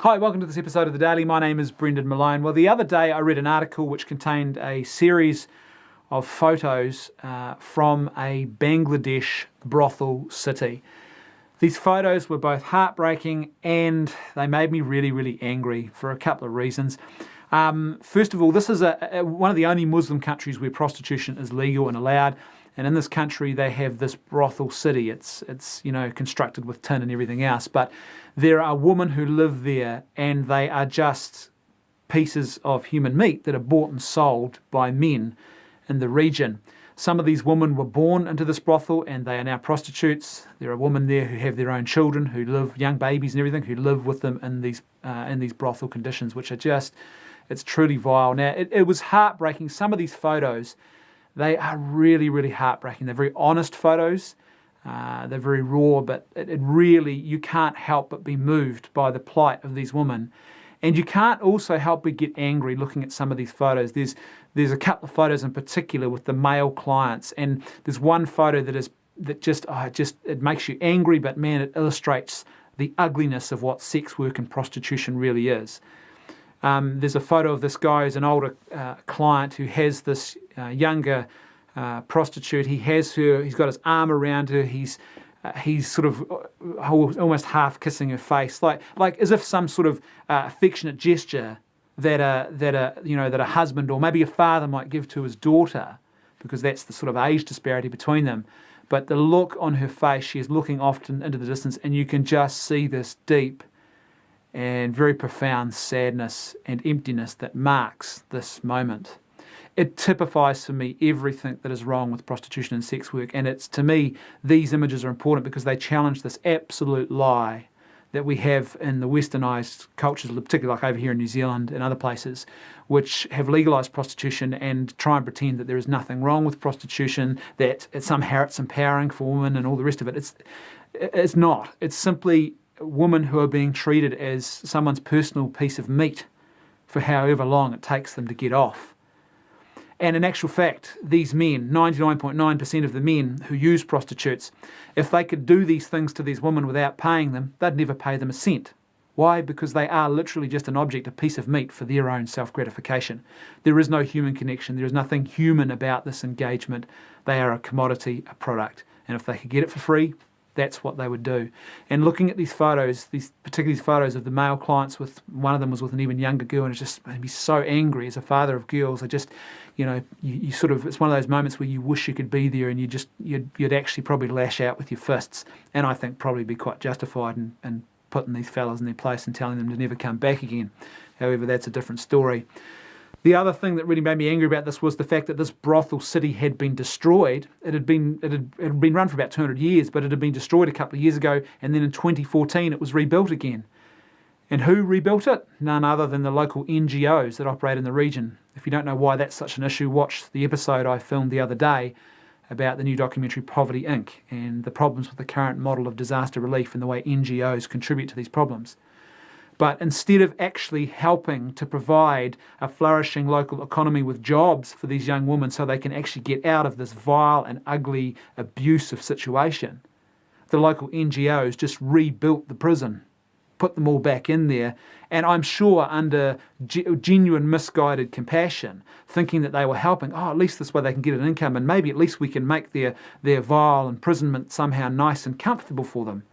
Hi, welcome to this episode of The Daily. My name is Brendan Malone. Well, the other day I read an article which contained a series of photos from a Bangladesh brothel city. These photos were both heartbreaking and they made me really, really angry for a couple of reasons. First of all, this is one of the only Muslim countries where prostitution is legal and allowed. And in this country, they have this brothel city. It's constructed with tin and everything else. But there are women who live there, and they are just pieces of human meat that are bought and sold by men in the region. Some of these women were born into this brothel, and they are now prostitutes. There are women there who have their own children, who live, young babies and everything, who live with them in these brothel conditions, which are it's truly vile. Now, it was heartbreaking. Some of these photos, they are really, really heartbreaking. They're very honest photos. They're very raw, but it really, you can't help but be moved by the plight of these women. And you can't also help but get angry looking at some of these photos. There's a couple of photos in particular with the male clients, and there's one photo it makes you angry, but man, it illustrates the ugliness of what sex work and prostitution really is. There's a photo of this guy who's an older client who has this younger prostitute. He's got his arm around her. He's sort of almost half kissing her face, like as if some sort of affectionate gesture that a husband or maybe a father might give to his daughter, because that's the sort of age disparity between them. But the look on her face, she is looking often into the distance, and you can just see this deep and very profound sadness and emptiness that marks this moment. It typifies for me everything that is wrong with prostitution and sex work, and to me, these images are important because they challenge this absolute lie that we have in the westernised cultures, particularly like over here in New Zealand and other places, which have legalised prostitution and try and pretend that there is nothing wrong with prostitution, that somehow it's empowering for women and all the rest of it. It's not. It's simply women who are being treated as someone's personal piece of meat for however long it takes them to get off. And in actual fact, these men, 99.9% of the men who use prostitutes, if they could do these things to these women without paying them, they'd never pay them a cent. Why? Because they are literally just an object, a piece of meat for their own self-gratification. There is no human connection. There is nothing human about this engagement. They are a commodity, a product. And if they could get it for free, that's what they would do. And looking at these photos, particularly these photos of the male clients, with one of them was with an even younger girl, and it just made me so angry as a father of girls. You sort of, it's one of those moments where you wish you could be there, and you'd actually probably lash out with your fists, and I think probably be quite justified in putting these fellas in their place and telling them to never come back again. However, that's a different story. The other thing that really made me angry about this was the fact that this brothel city had been destroyed. It had been run for about 200 years, but it had been destroyed a couple of years ago, and then in 2014 it was rebuilt again. And who rebuilt it? None other than the local NGOs that operate in the region. If you don't know why that's such an issue, watch the episode I filmed the other day about the new documentary Poverty Inc. and the problems with the current model of disaster relief and the way NGOs contribute to these problems. But instead of actually helping to provide a flourishing local economy with jobs for these young women so they can actually get out of this vile and ugly, abusive situation, the local NGOs just rebuilt the prison, put them all back in there, and I'm sure under genuine misguided compassion, thinking that they were helping, at least this way they can get an income, and maybe at least we can make their vile imprisonment somehow nice and comfortable for them.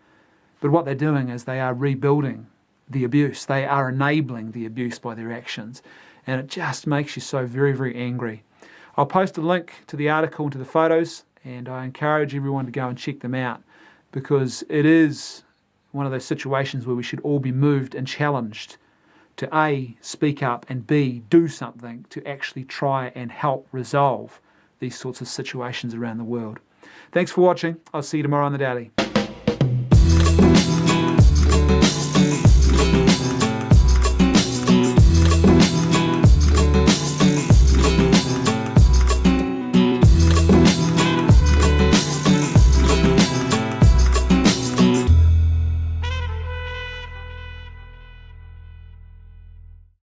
But what they're doing is they are rebuilding the abuse. They are enabling the abuse by their actions, and it just makes you so very, very angry. I'll post a link to the article and to the photos, and I encourage everyone to go and check them out, because it is one of those situations where we should all be moved and challenged to A, speak up, and B, do something to actually try and help resolve these sorts of situations around the world. Thanks for watching. I'll see you tomorrow on The Daily.